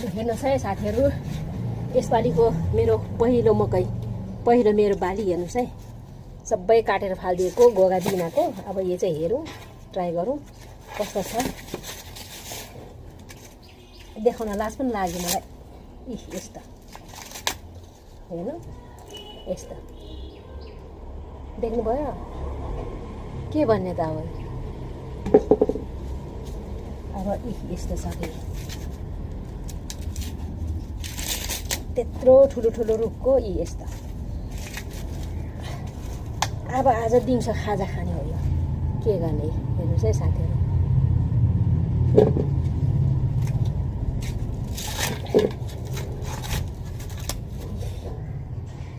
हेर्नुहोस् है साथीहरू, यसपालिको मेरो पहिलो मकै, पहिलो मेरो बाली हेर्नुहोस् है, सबै काटेर फालिदिएको गोगा दिनाको। अब यो चाहिँ हेरौँ, ट्राई गरौँ कस्तो छ। देखाउन लाज पनि लाग्यो मलाई। यस्तो हेर्नु, यस्तो देख्नुभयो के भन्ने त अब यस्तो छ फेरि। त्यत्रो ठुलो ठुलो रुखको यस्तो। अब आज दिउँसो खाजा खाने हो यो, के गर्ने हेर्नुहोस् है साथीहरू।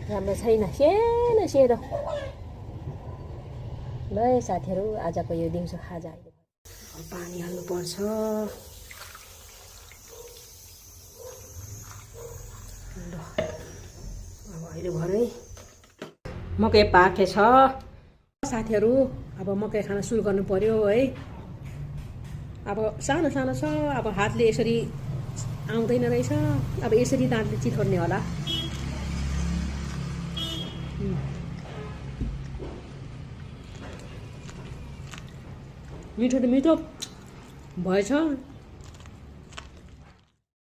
राम्रो छैन, सानो सेरो। ल है साथीहरू, आजको यो दिउँसो खाजा पानी हाल्नुपर्छ। ल अब अहिले भरे मकै पाकेछ साथीहरू। अब मकै खान सुरु गर्नु पर्यो है। अब सानो सानो छ, अब हातले यसरी आउँदैन रहेछ। अब यसरी दाँतले चिथोर्ने होला। मिठो त मिठो भएछ।